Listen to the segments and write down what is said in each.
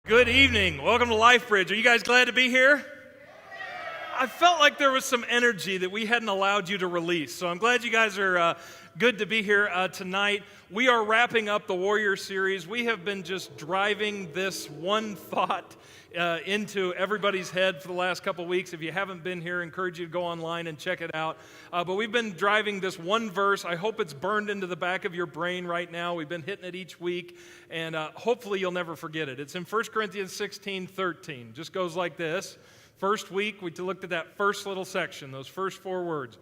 Good evening. Welcome to LifeBridge. Are you guys glad to be here? I felt like there was some energy that we hadn't allowed you to release. So I'm glad you guys are good to be here tonight. We are wrapping up the Warrior series. We have been just driving this one thought into everybody's head for the last couple weeks. If you haven't been here, I encourage you to go online and check it out. But we've been driving this one verse. I hope it's burned into the back of your brain right now. We've been hitting it each week, and hopefully you'll never forget it. It's in 1 Corinthians 16:13. Just goes like this. First week, we looked at that first little section, those first four words.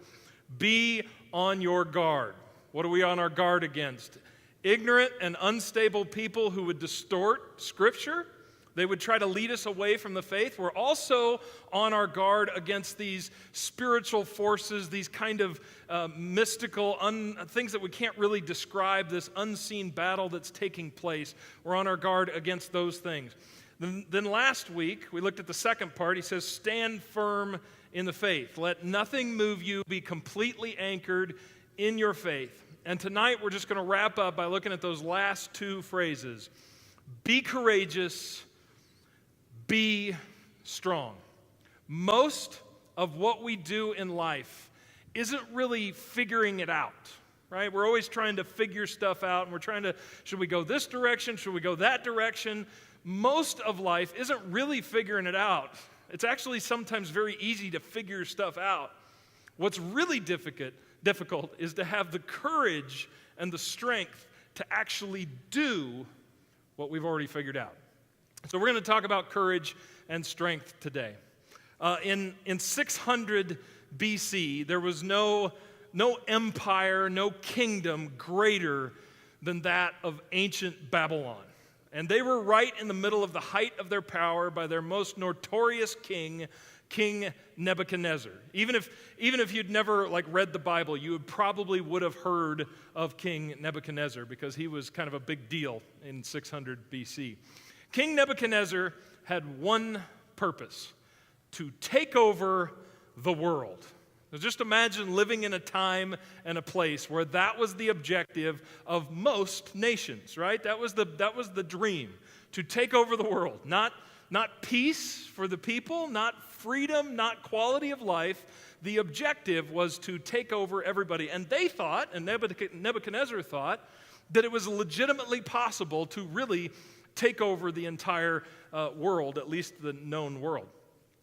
Be on your guard. What are we on our guard against? Ignorant and unstable people who would distort Scripture. They would try to lead us away from the faith. We're also on our guard against these spiritual forces, these kind of mystical things that we can't really describe, this unseen battle that's taking place. We're on our guard against those things. Then last week, we looked at the second part. He says, stand firm in the faith. Let nothing move you. Be completely anchored in your faith. And tonight, we're just going to wrap up by looking at those last two phrases. Be courageous. Be strong. Most of what we do in life isn't really figuring it out, right? We're always trying to figure stuff out, and we're trying to, should we go this direction? Should we go that direction? Most of life isn't really figuring it out. It's actually sometimes very easy to figure stuff out. What's really difficult is to have the courage and the strength to actually do what we've already figured out. So we're going to talk about courage and strength today. In 600 BC, there was no empire, no kingdom greater than that of ancient Babylon. And they were right in the middle of the height of their power by their most notorious king, King Nebuchadnezzar. Even if you'd never read the Bible, you probably would have heard of King Nebuchadnezzar because he was kind of a big deal in 600 BC. King Nebuchadnezzar had one purpose: to take over the world. So just imagine living in a time and a place where that was the objective of most nations, right? That was the dream, to take over the world. Not peace for the people, not freedom, not quality of life. The objective was to take over everybody. And they thought, and Nebuchadnezzar thought, that it was legitimately possible to really take over the entire world, at least the known world.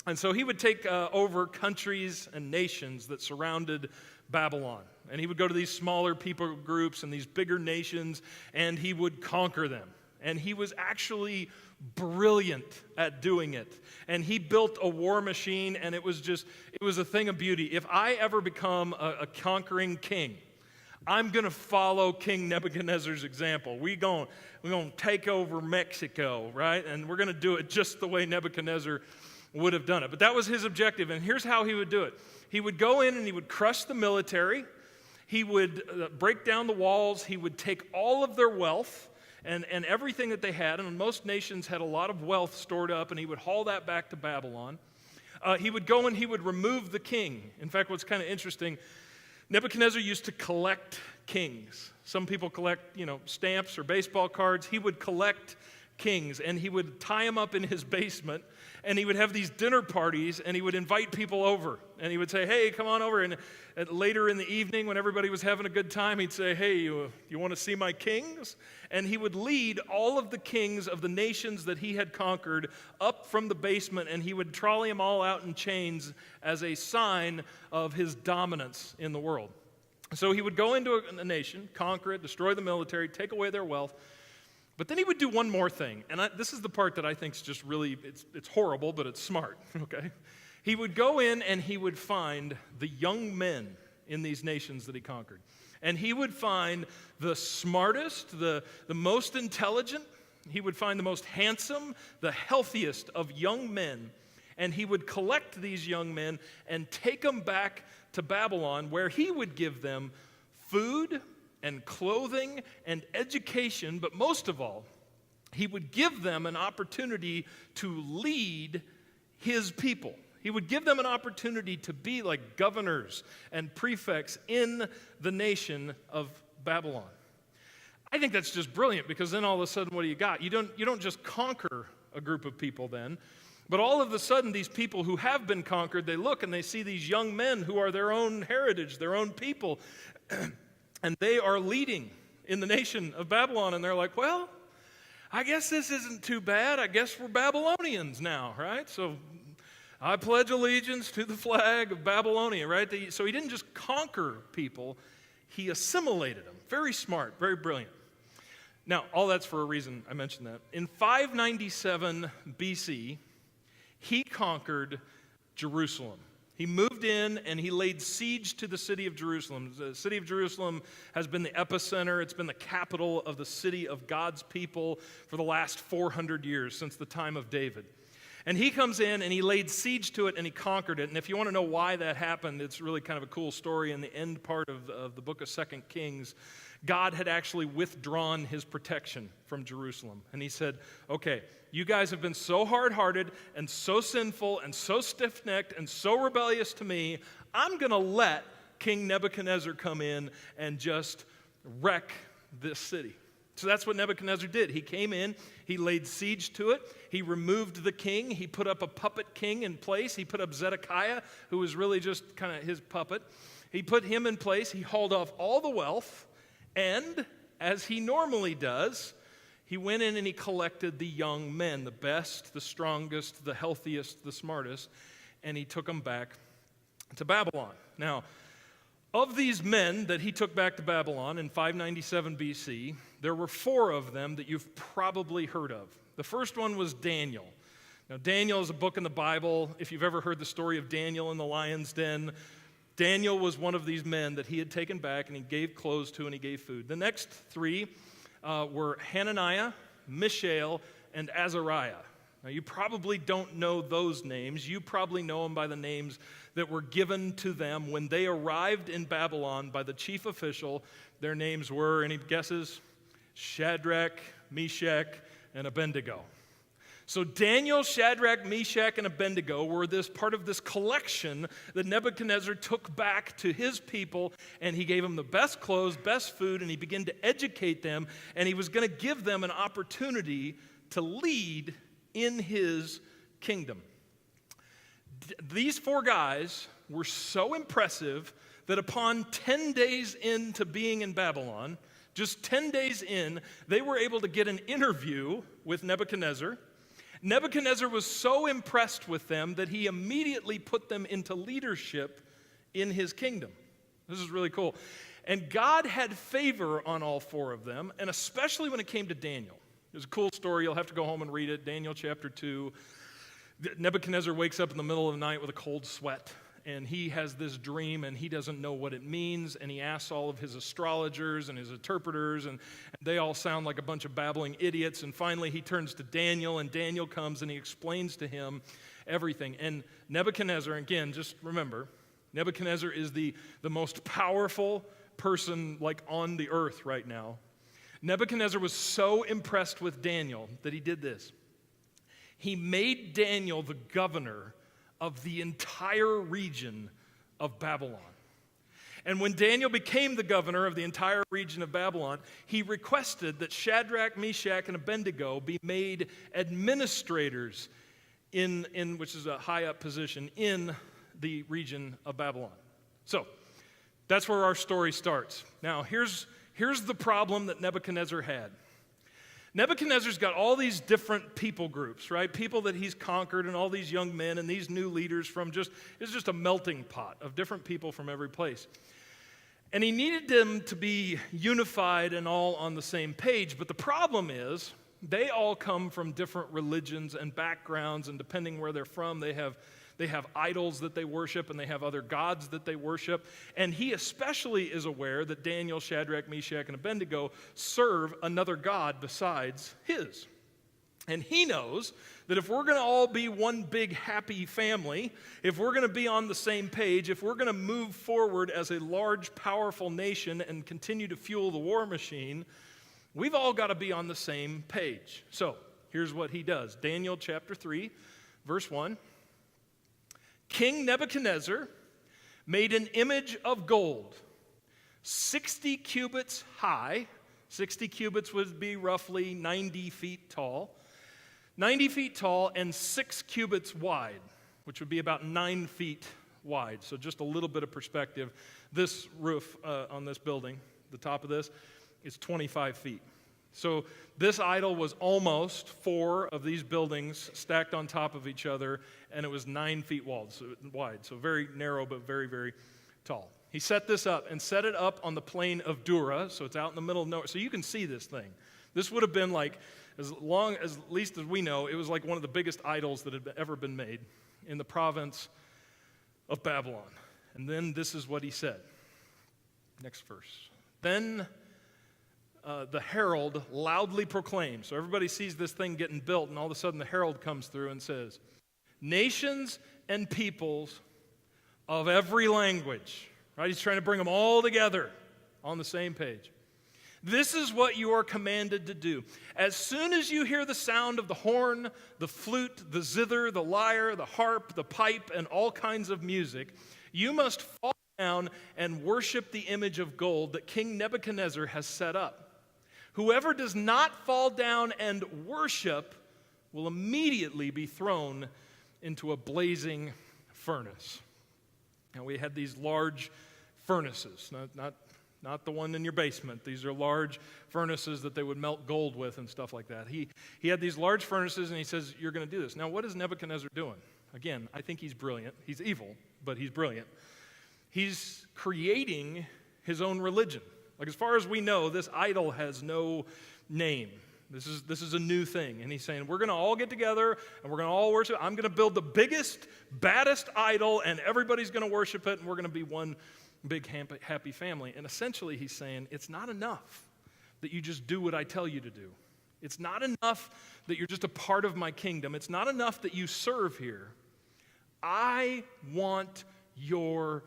And so he would take over countries and nations that surrounded Babylon. And he would go to these smaller people groups and these bigger nations, and he would conquer them. And he was actually brilliant at doing it. And he built a war machine, and it was a thing of beauty. If I ever become a conquering king, I'm going to follow King Nebuchadnezzar's example. We're going to take over Mexico, right? And we're going to do it just the way Nebuchadnezzar would have done it. But that was his objective, and here's how he would do it. He would go in and he would crush the military. He would break down the walls. He would take all of their wealth and everything that they had, and most nations had a lot of wealth stored up, and he would haul that back to Babylon. He would go and he would remove the king. In fact, what's kind of interesting, Nebuchadnezzar used to collect kings. Some people collect, stamps or baseball cards. He would collect kings, and he would tie them up in his basement, and he would have these dinner parties, and he would invite people over, and he would say, hey, come on over, and later in the evening when everybody was having a good time, he'd say, hey, you want to see my kings? And he would lead all of the kings of the nations that he had conquered up from the basement, and he would trolley them all out in chains as a sign of his dominance in the world. So he would go into a nation, conquer it, destroy the military, take away their wealth. But then he would do one more thing, and this is the part that I think is just really, it's horrible, but it's smart, okay? He would go in and he would find the young men in these nations that he conquered. And he would find the smartest, the most intelligent, he would find the most handsome, the healthiest of young men, and he would collect these young men and take them back to Babylon, where he would give them food and clothing and education, but most of all, he would give them an opportunity to lead his people. He would give them an opportunity to be like governors and prefects in the nation of Babylon. I think that's just brilliant, because then all of a sudden, what do you got? You don't just conquer a group of people then. But all of a sudden, these people who have been conquered, they look and they see these young men who are their own heritage, their own people, and they are leading in the nation of Babylon. And they're like, well, I guess this isn't too bad. I guess we're Babylonians now, right? So I pledge allegiance to the flag of Babylonia, right? So he didn't just conquer people, he assimilated them. Very smart, very brilliant. Now, all that's for a reason. I mentioned that. In 597 BC, he conquered Jerusalem. He moved in and he laid siege to the city of Jerusalem. The city of Jerusalem has been the epicenter. It's been the capital of the city of God's people for the last 400 years, since the time of David. And he comes in and he laid siege to it and he conquered it. And if you want to know why that happened, it's really kind of a cool story. In the end part of the book of 2 Kings, God had actually withdrawn his protection from Jerusalem. And he said, okay, you guys have been so hard-hearted and so sinful and so stiff-necked and so rebellious to me, I'm going to let King Nebuchadnezzar come in and just wreck this city. So that's what Nebuchadnezzar did. He came in, he laid siege to it, he removed the king, he put up a puppet king in place, he put up Zedekiah, who was really just kind of his puppet. He put him in place, he hauled off all the wealth, and as he normally does, he went in and he collected the young men, the best, the strongest, the healthiest, the smartest, and he took them back to Babylon. Now, of these men that he took back to Babylon in 597 BC, there were 4 of them that you've probably heard of. The first one was Daniel. Now, Daniel is a book in the Bible. If you've ever heard the story of Daniel in the lion's den, Daniel was one of these men that he had taken back and he gave clothes to and he gave food. The next 3 were Hananiah, Mishael, and Azariah. Now, you probably don't know those names. You probably know them by the names that were given to them when they arrived in Babylon by the chief official. Their names were, any guesses? Shadrach, Meshach, and Abednego. So Daniel, Shadrach, Meshach, and Abednego were this part of this collection that Nebuchadnezzar took back to his people, and he gave them the best clothes, best food, and he began to educate them, and he was going to give them an opportunity to lead in his kingdom. These 4 guys were so impressive that upon 10 days into being in Babylon, just 10 days in, they were able to get an interview with Nebuchadnezzar. Nebuchadnezzar was so impressed with them that he immediately put them into leadership in his kingdom. This is really cool. And God had favor on all 4 of them, and especially when it came to Daniel. There's a cool story. You'll have to go home and read it. Daniel chapter 2. Nebuchadnezzar wakes up in the middle of the night with a cold sweat, and he has this dream, and he doesn't know what it means, and he asks all of his astrologers and his interpreters, and they all sound like a bunch of babbling idiots, and finally he turns to Daniel, and Daniel comes and he explains to him everything. And Nebuchadnezzar, again, just remember, Nebuchadnezzar is the most powerful person like on the earth right now. Nebuchadnezzar was so impressed with Daniel that he did this. He made Daniel the governor of the entire region of Babylon. And when Daniel became the governor of the entire region of Babylon, he requested that Shadrach, Meshach, and Abednego be made administrators in which is a high up position in the region of Babylon. So that's where our story starts. Now here's the problem that Nebuchadnezzar had. Nebuchadnezzar's got all these different people groups, right? People that he's conquered and all these young men and these new leaders it's just a melting pot of different people from every place. And he needed them to be unified and all on the same page. But the problem is they all come from different religions and backgrounds, and depending where they're from, they have idols that they worship, and they have other gods that they worship. And he especially is aware that Daniel, Shadrach, Meshach, and Abednego serve another god besides his. And he knows that if we're going to all be one big happy family, if we're going to be on the same page, if we're going to move forward as a large, powerful nation and continue to fuel the war machine, we've all got to be on the same page. So here's what he does. Daniel chapter 3, verse 1. King Nebuchadnezzar made an image of gold, 60 cubits high. 60 cubits would be roughly 90 feet tall. 90 feet tall and 6 cubits wide, which would be about 9 feet wide. So just a little bit of perspective. This roof on this building, the top of this, is 25 feet. So this idol was almost 4 of these buildings stacked on top of each other, and it was 9 feet wide. So very narrow, but very, very tall. He set this up and set it up on the plain of Dura, so it's out in the middle of nowhere. So you can see this thing. This would have been like, at least as we know, it was like one of the biggest idols that had ever been made in the province of Babylon. And then this is what he said. Next verse. Then the herald loudly proclaims. So everybody sees this thing getting built, and all of a sudden the herald comes through and says, nations and peoples of every language. Right? He's trying to bring them all together on the same page. This is what you are commanded to do. As soon as you hear the sound of the horn, the flute, the zither, the lyre, the harp, the pipe, and all kinds of music, you must fall down and worship the image of gold that King Nebuchadnezzar has set up. Whoever does not fall down and worship will immediately be thrown into a blazing furnace. Now, we had these large furnaces, not the one in your basement. These are large furnaces that they would melt gold with and stuff like that. He had these large furnaces, and he says, you're going to do this. Now, what is Nebuchadnezzar doing? Again, I think he's brilliant. He's evil, but he's brilliant. He's creating his own religion. Like, as far as we know, this idol has no name. This is a new thing. And he's saying, we're going to all get together, and we're going to all worship. I'm going to build the biggest, baddest idol, and everybody's going to worship it, and we're going to be one big happy family. And essentially he's saying, it's not enough that you just do what I tell you to do. It's not enough that you're just a part of my kingdom. It's not enough that you serve here. I want your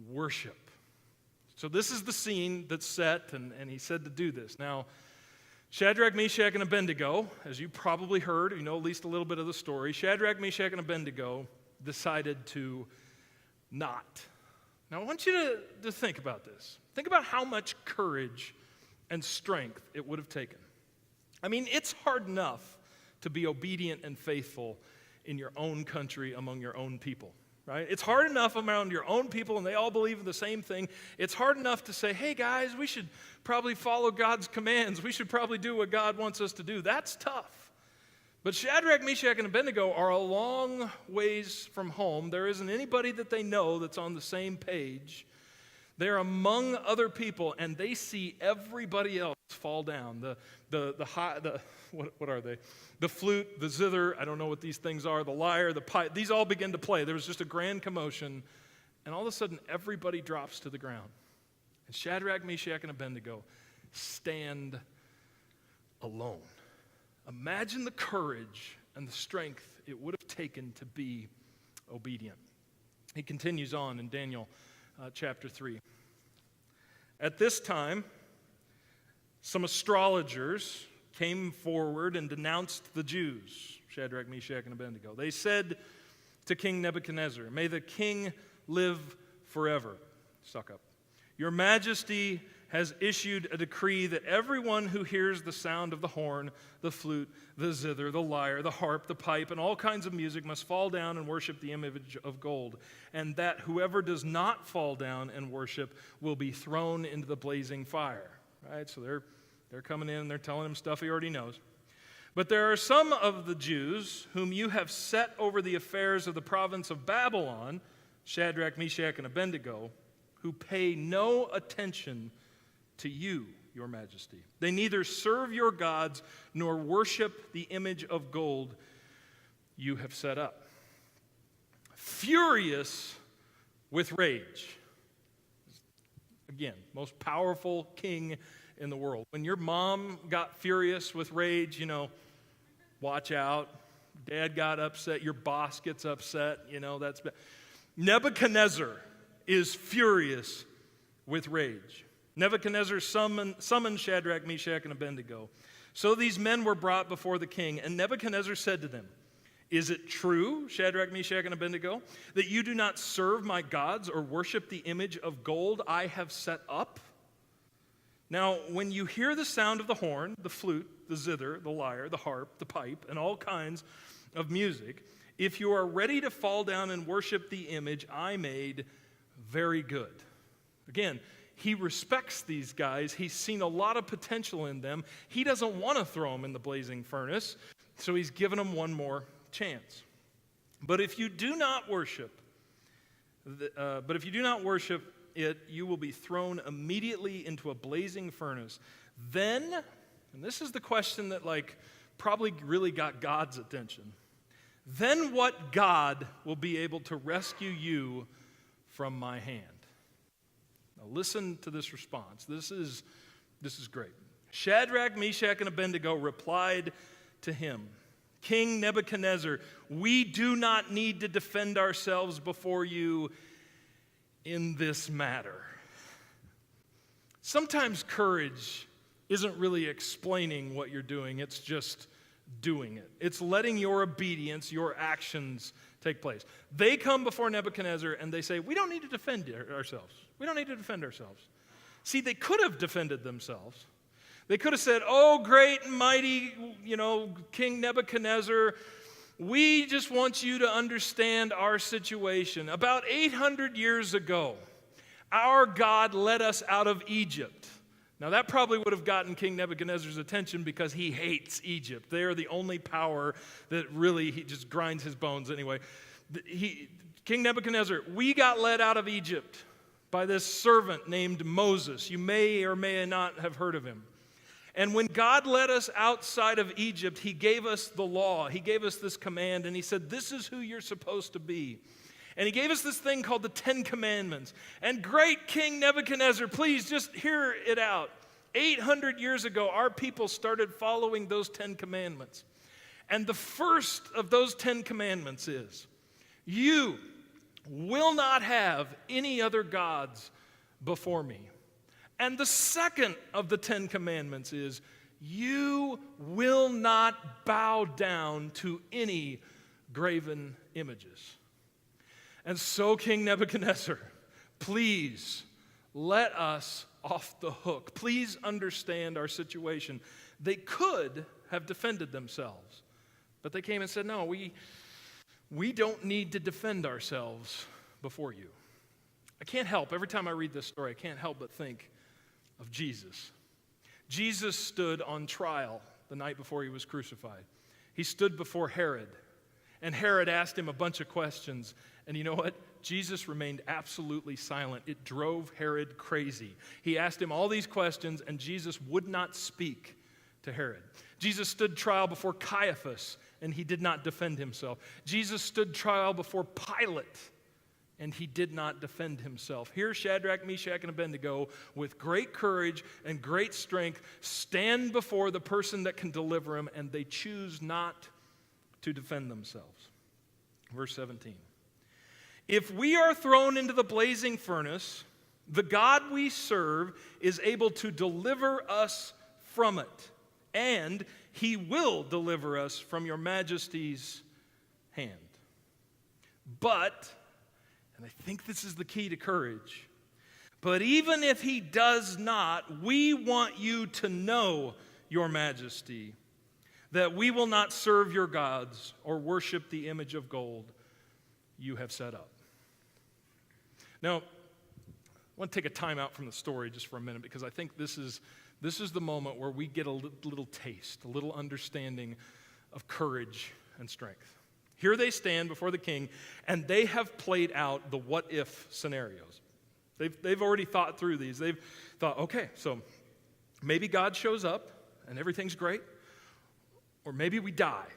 worship. So this is the scene that's set, and he said to do this. Now, Shadrach, Meshach, and Abednego, as you probably heard, you know at least a little bit of the story, Shadrach, Meshach, and Abednego decided to not. Now, I want you to think about this. Think about how much courage and strength it would have taken. I mean, it's hard enough to be obedient and faithful in your own country among your own people, right? It's hard enough around your own people, and they all believe in the same thing. It's hard enough to say, hey, guys, we should probably follow God's commands. We should probably do what God wants us to do. That's tough. But Shadrach, Meshach, and Abednego are a long ways from home. There isn't anybody that they know that's on the same page. They're among other people, and they see everybody else fall down. What are they? The flute, the zither, I don't know what these things are, the lyre, the pipe, these all begin to play. There was just a grand commotion, and all of a sudden, everybody drops to the ground. And Shadrach, Meshach, and Abednego stand alone. Imagine the courage and the strength it would have taken to be obedient. He continues on in Daniel chapter 3. At this time, some astrologers came forward and denounced the Jews, Shadrach, Meshach, and Abednego. They said to King Nebuchadnezzar, may the king live forever. Suck up. Your majesty has issued a decree that everyone who hears the sound of the horn, the flute, the zither, the lyre, the harp, the pipe, and all kinds of music must fall down and worship the image of gold, and that whoever does not fall down and worship will be thrown into the blazing fire. Right? So they're coming in and they're telling him stuff he already knows. But there are some of the Jews whom you have set over the affairs of the province of Babylon, Shadrach, Meshach, and Abednego, who pay no attention to you, your majesty. They neither serve your gods nor worship the image of gold you have set up. Furious with rage. Again, most powerful king in the world. When your mom got furious with rage, watch out. Dad got upset. Your boss gets upset. That's bad. Nebuchadnezzar is furious with rage. Nebuchadnezzar summoned Shadrach, Meshach, and Abednego. So these men were brought before the king, and Nebuchadnezzar said to them, is it true, Shadrach, Meshach, and Abednego, that you do not serve my gods or worship the image of gold I have set up? Now, when you hear the sound of the horn, the flute, the zither, the lyre, the harp, the pipe, and all kinds of music. If you are ready to fall down and worship the image I made, very good. Again, he respects these guys. He's seen a lot of potential in them. He doesn't want to throw them in the blazing furnace, so he's given them one more chance. But if you do not worship it, you will be thrown immediately into a blazing furnace. Then, and this is the question that probably really got God's attention. Then what God will be able to rescue you from my hand? Now listen to this response. This is great. Shadrach, Meshach, and Abednego replied to him, King Nebuchadnezzar, we do not need to defend ourselves before you in this matter. Sometimes courage isn't really explaining what you're doing, it's just doing it. It's letting your obedience, your actions take place. They come before Nebuchadnezzar and they say, we don't need to defend ourselves. We don't need to defend ourselves. See, they could have defended themselves. They could have said, oh, great and mighty, King Nebuchadnezzar, we just want you to understand our situation. About 800 years ago, our God led us out of Egypt. Now, that probably would have gotten King Nebuchadnezzar's attention because he hates Egypt. They are the only power that really, he just grinds his bones anyway. King Nebuchadnezzar, we got led out of Egypt by this servant named Moses. You may or may not have heard of him. And when God led us outside of Egypt, he gave us the law. He gave us this command, and he said, this is who you're supposed to be. And he gave us this thing called the Ten Commandments. And great King Nebuchadnezzar, please just hear it out. 800 years ago, our people started following those 10 commandments. And the first of those 10 commandments is, you will not have any other gods before me. And the second of the 10 commandments is, you will not bow down to any graven images. And so, King Nebuchadnezzar, please let us off the hook. Please understand our situation. They could have defended themselves, but they came and said, no, we don't need to defend ourselves before you. I can't help, every time I read this story, I can't help but think of Jesus. Jesus stood on trial the night before he was crucified. He stood before Herod, and Herod asked him a bunch of questions. And you know what? Jesus remained absolutely silent. It drove Herod crazy. He asked him all these questions, and Jesus would not speak to Herod. Jesus stood trial before Caiaphas, and he did not defend himself. Jesus stood trial before Pilate, and he did not defend himself. Here, Shadrach, Meshach, and Abednego, with great courage and great strength, stand before the person that can deliver them, and they choose not to defend themselves. Verse 17. If we are thrown into the blazing furnace, the God we serve is able to deliver us from it, and he will deliver us from your majesty's hand. But, and I think this is the key to courage, but even if he does not, we want you to know, your majesty, that we will not serve your gods or worship the image of gold you have set up. Now, I want to take a time out from the story just for a minute, because I think this is the moment where we get a little taste, a little understanding of courage and strength. Here they stand before the king, and they have played out the what-if scenarios. They've already thought through these. They've thought, okay, so maybe God shows up and everything's great, or maybe we die.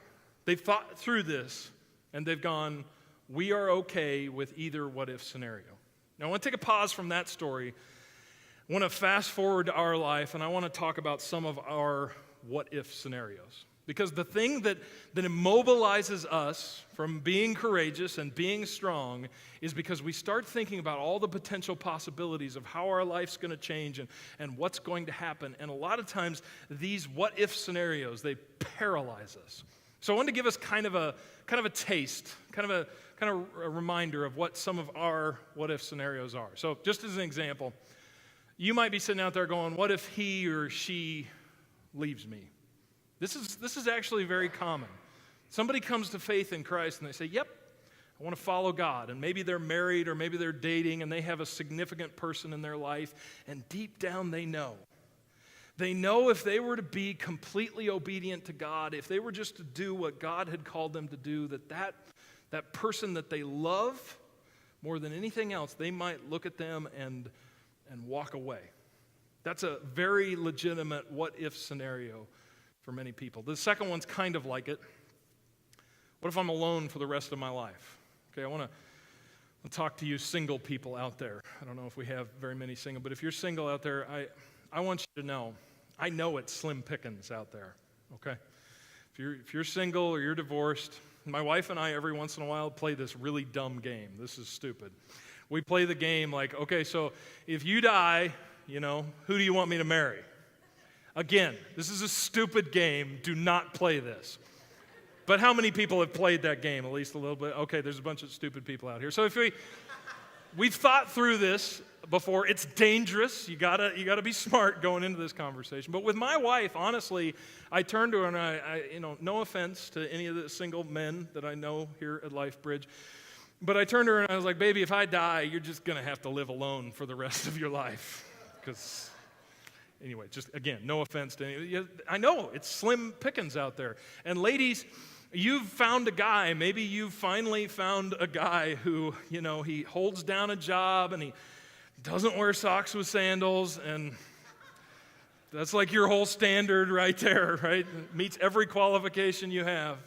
They've thought through this, and they've gone, we are okay with either what-if scenario. Now, I want to take a pause from that story. I want to fast forward to our life, and I want to talk about some of our what-if scenarios. Because the thing that immobilizes us from being courageous and being strong is because we start thinking about all the potential possibilities of how our life's going to change and what's going to happen. And a lot of times, these what-if scenarios, they paralyze us. So I want to give us kind of a taste, kind of a reminder of what some of our what-if scenarios are. So just as an example, you might be sitting out there going, what if he or she leaves me? This is actually very common. Somebody comes to faith in Christ and they say, yep, I want to follow God. And maybe they're married or maybe they're dating and they have a significant person in their life. And deep down they know. They know if they were to be completely obedient to God, if they were just to do what God had called them to do, that person that they love more than anything else, they might look at them and walk away. That's a very legitimate what-if scenario for many people. The second one's kind of like it. What if I'm alone for the rest of my life? Okay, I want to talk to you single people out there. I don't know if we have very many single, but if you're single out there, I want you to know, I know it's slim pickings out there, okay? If you're single or you're divorced, my wife and I every once in a while play this really dumb game. This is stupid. We play the game like, okay, so if you die, who do you want me to marry? Again, this is a stupid game. Do not play this. But how many people have played that game? At least a little bit. Okay, there's a bunch of stupid people out here. So if we've thought through this before. It's dangerous. You gotta be smart going into this conversation. But with my wife, honestly, I turned to her and I no offense to any of the single men that I know here at LifeBridge, but I turned to her and I was like, baby, if I die, you're just gonna have to live alone for the rest of your life. Because anyway, just again, no offense to any. I know it's slim pickings out there. And ladies, you've found a guy, maybe you've finally found a guy who, he holds down a job and he doesn't wear socks with sandals, and that's like your whole standard right there, right? It meets every qualification you have.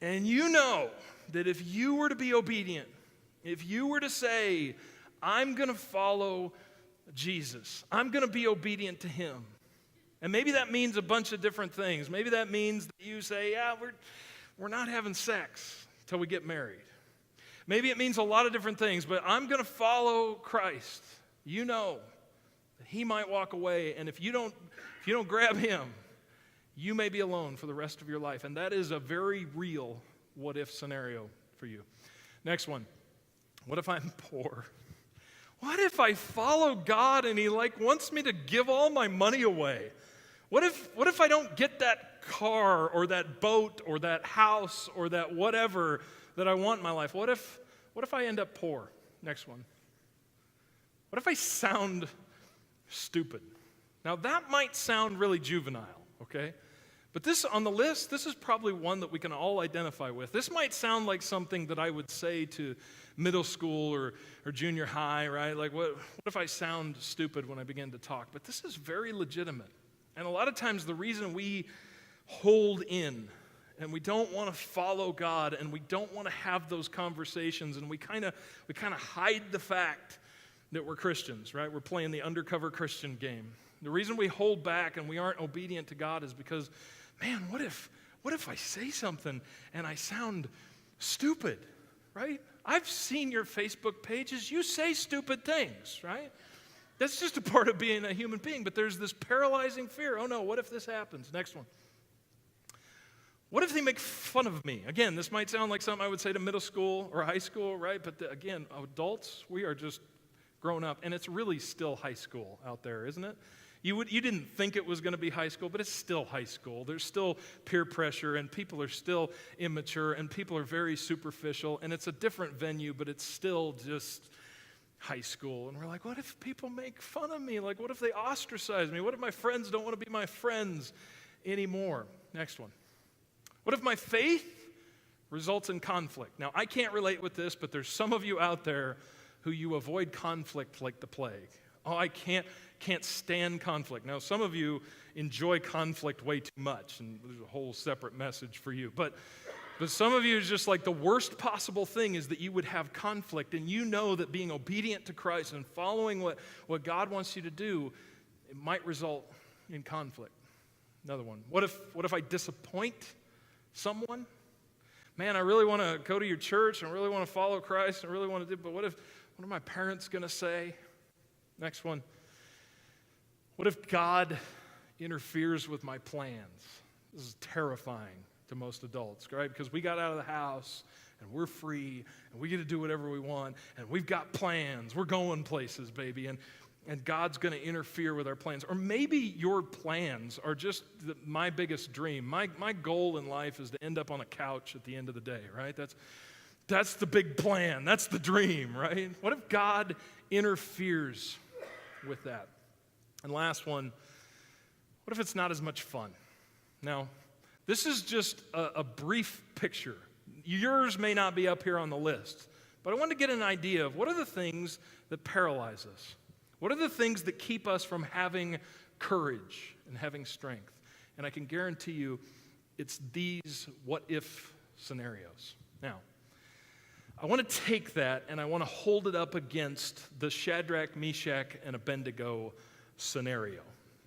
And you know that if you were to be obedient, if you were to say, I'm going to follow Jesus, I'm going to be obedient to him. And maybe that means a bunch of different things. Maybe that means that you say, yeah, we're not having sex until we get married. Maybe it means a lot of different things, but I'm going to follow Christ. You know that he might walk away, and if you don't grab him, you may be alone for the rest of your life. And that is a very real what-if scenario for you. Next one. What if I'm poor? What if I follow God and he wants me to give all my money away? What if I don't get that car or that boat or that house or that whatever that I want in my life? What if I end up poor? Next one. What if I sound stupid? Now that might sound really juvenile, okay? But this on the list, this is probably one that we can all identify with. This might sound like something that I would say to middle school or junior high, right? Like what if I sound stupid when I begin to talk? But this is very legitimate. And a lot of times the reason we hold in and we don't want to follow God and we don't want to have those conversations and we kind of hide the fact that we're Christians, right? We're playing the undercover Christian game. The reason we hold back and we aren't obedient to God is because, man, what if I say something and I sound stupid, right? I've seen your Facebook pages. You say stupid things, right? That's just a part of being a human being, but there's this paralyzing fear. Oh no, what if this happens? Next one. What if they make fun of me? Again, this might sound like something I would say to middle school or high school, right? But again, adults, we are just grown up, and it's really still high school out there, isn't it? You didn't think it was going to be high school, but it's still high school. There's still peer pressure, and people are still immature, and people are very superficial, and it's a different venue, but it's still just high school. And we're like, what if people make fun of me? Like, what if they ostracize me? What if my friends don't want to be my friends anymore? Next one. What if my faith results in conflict? Now, I can't relate with this, but there's some of you out there who you avoid conflict like the plague. Oh, I can't stand conflict. Now, some of you enjoy conflict way too much, and there's a whole separate message for you. But some of you is just like the worst possible thing is that you would have conflict, and you know that being obedient to Christ and following what God wants you to do, it might result in conflict. Another one. What if I disappoint someone? Man, I really want to go to your church, and I really want to follow Christ, and I really want to do, but what are my parents going to say? Next one. What if God interferes with my plans? This is terrifying to most adults, right? Because we got out of the house and we're free and we get to do whatever we want and we've got plans. We're going places, baby. And and God's going to interfere with our plans. Or maybe your plans are just my biggest dream. My goal in life is to end up on a couch at the end of the day, right? That's the big plan. That's the dream, right? What if God interferes with that? And last one, what if it's not as much fun? Now, this is just a brief picture. Yours may not be up here on the list, but I want to get an idea of what are the things that paralyze us? What are the things that keep us from having courage and having strength? And I can guarantee you it's these what-if scenarios. Now, I want to take that and I want to hold it up against the Shadrach, Meshach, and Abednego scenario.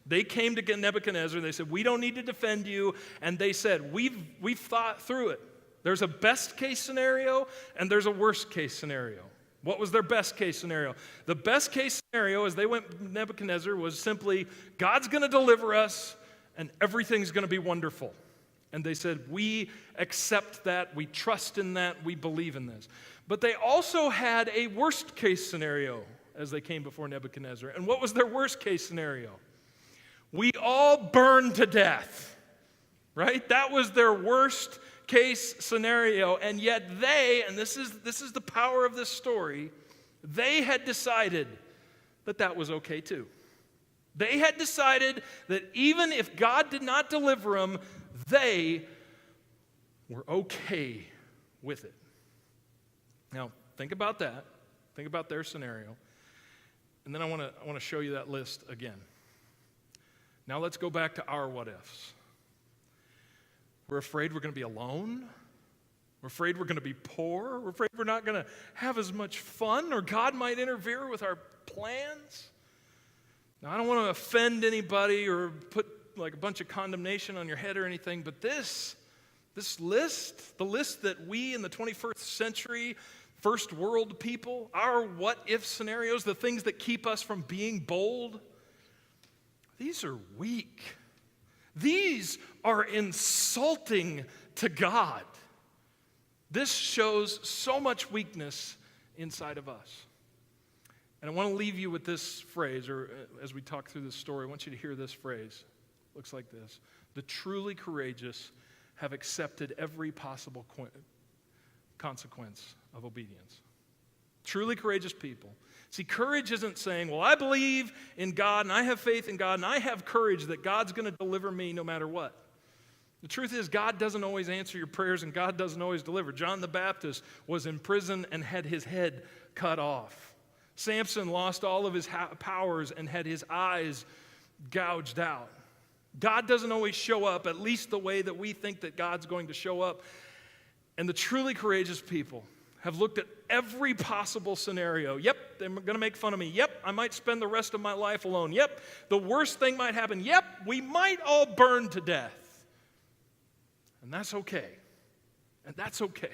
They came to Nebuchadnezzar and they said, we don't need to defend you. And they said, we've thought through it. There's a best case scenario and there's a worst case scenario. What was their best case scenario? The best case scenario as they went Nebuchadnezzar was simply, God's going to deliver us and everything's going to be wonderful. And they said, we accept that, we trust in that, we believe in this. But they also had a worst case scenario as they came before Nebuchadnezzar. And what was their worst case scenario? We all burn to death, right? That was their worst case scenario. And yet they, and this is the power of this story, they had decided that that was okay too. They had decided that even if God did not deliver them, they were okay with it. Now, think about that. Think about their scenario. And then I want to show you that list again. Now let's go back to our what-ifs. We're afraid we're going to be alone. We're afraid we're going to be poor. We're afraid we're not going to have as much fun, or God might interfere with our plans. Now, I don't want to offend anybody or put like a bunch of condemnation on your head or anything, but this list, the list that we in the 21st century, first world people, our what-if scenarios, the things that keep us from being bold, these are weak. These are insulting to God. This shows so much weakness inside of us. And I want to leave you with this phrase, or as we talk through this story, I want you to hear this phrase. It looks like this. The truly courageous have accepted every possible consequence of obedience. Truly courageous people. See, courage isn't saying, well, I believe in God and I have faith in God and I have courage that God's going to deliver me no matter what. The truth is, God doesn't always answer your prayers and God doesn't always deliver. John the Baptist was in prison and had his head cut off. Samson lost all of his powers and had his eyes gouged out. God doesn't always show up, at least the way that we think that God's going to show up. And the truly courageous people have looked at every possible scenario. Yep, they're going to make fun of me. Yep, I might spend the rest of my life alone. Yep, the worst thing might happen. Yep, we might all burn to death. And that's okay. And that's okay.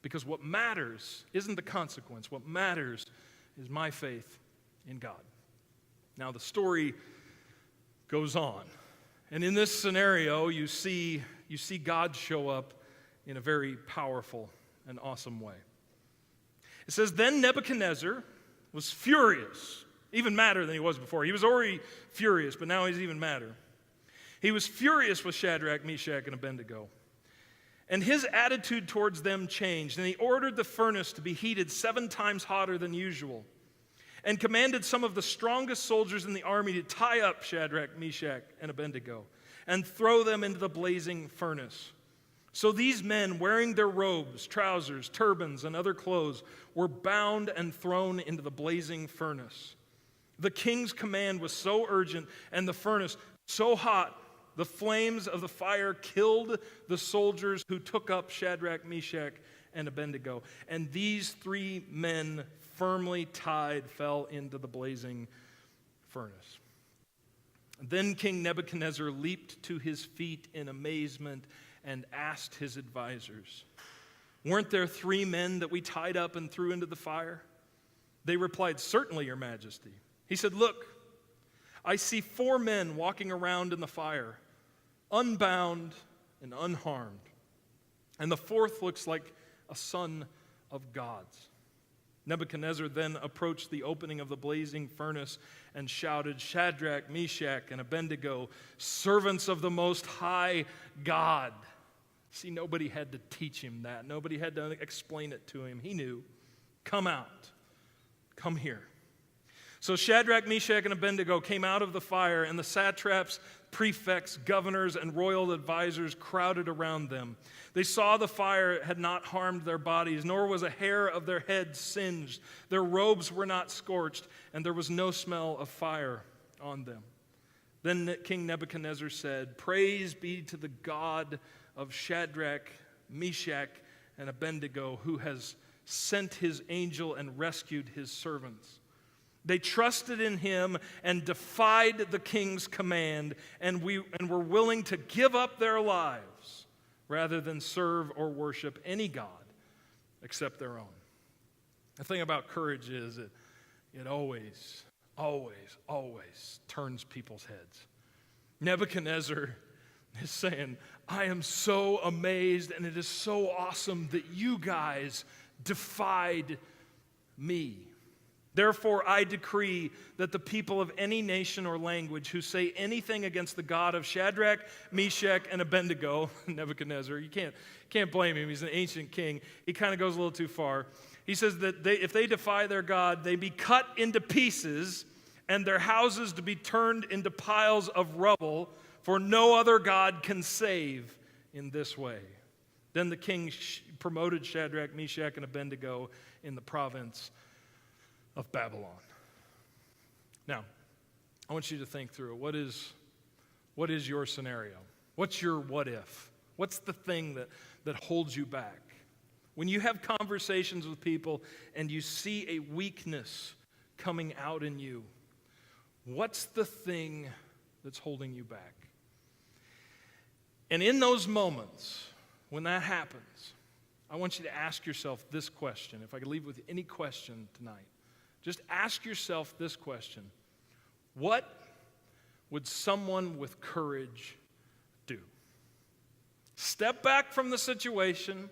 Because what matters isn't the consequence. What matters is my faith in God. Now, the story goes on. And in this scenario, you see God show up in a very powerful and awesome way. It says, then Nebuchadnezzar was furious, even madder than he was before. He was already furious, but now he's even madder. He was furious with Shadrach, Meshach, and Abednego. And his attitude towards them changed, and he ordered the furnace to be heated 7 times hotter than usual, and commanded some of the strongest soldiers in the army to tie up Shadrach, Meshach, and Abednego, and throw them into the blazing furnace. So these men, wearing their robes, trousers, turbans, and other clothes, were bound and thrown into the blazing furnace. The king's command was so urgent and the furnace so hot, the flames of the fire killed the soldiers who took up Shadrach, Meshach, and Abednego. And these 3 men, firmly tied, fell into the blazing furnace. Then King Nebuchadnezzar leaped to his feet in amazement and asked his advisors, weren't there 3 men that we tied up and threw into the fire? They replied, certainly, Your Majesty. He said, look, I see 4 men walking around in the fire, unbound and unharmed. And the 4th looks like a son of God's. Nebuchadnezzar then approached the opening of the blazing furnace and shouted, "Shadrach, Meshach, and Abednego, servants of the Most High God." See, nobody had to teach him that. Nobody had to explain it to him. He knew. Come out. Come here. So Shadrach, Meshach, and Abednego came out of the fire, and the satraps, prefects, governors, and royal advisors crowded around them. They saw the fire had not harmed their bodies, nor was a hair of their heads singed. Their robes were not scorched, and there was no smell of fire on them. Then King Nebuchadnezzar said, "Praise be to the God of Shadrach, Meshach, and Abednego, who has sent his angel and rescued his servants. They trusted in him and defied the king's command, and were willing to give up their lives rather than serve or worship any god except their own." The thing about courage is it always, always, always turns people's heads. Nebuchadnezzar is saying, "I am so amazed, and it is so awesome that you guys defied me. Therefore, I decree that the people of any nation or language who say anything against the God of Shadrach, Meshach, and Abednego," Nebuchadnezzar, you can't blame him, he's an ancient king. He kind of goes a little too far. He says that if they defy their God, they be cut into pieces and their houses to be turned into piles of rubble, for no other God can save in this way. Then the king promoted Shadrach, Meshach, and Abednego in the province of Babylon. Now, I want you to think through what is your scenario? What's your what if? What's the thing that holds you back? When you have conversations with people and you see a weakness coming out in you, what's the thing that's holding you back? And in those moments, when that happens, I want you to ask yourself this question. If I could leave with any question tonight, just ask yourself this question: what would someone with courage do? Step back from the situation.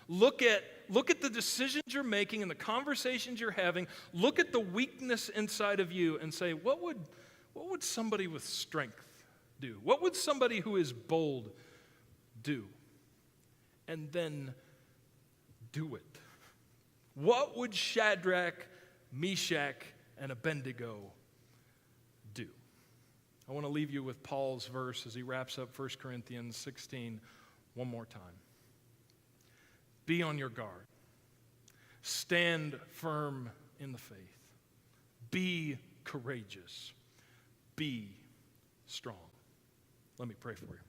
Look at the decisions you're making and the conversations you're having. Look at the weakness inside of you and say, what would somebody with strength do? What would somebody who is bold do? And then do it. What would Shadrach, Meshach, and Abednego do? I want to leave you with Paul's verse as he wraps up 1 Corinthians 16 one more time. Be on your guard. Stand firm in the faith. Be courageous. Be strong. Let me pray for you.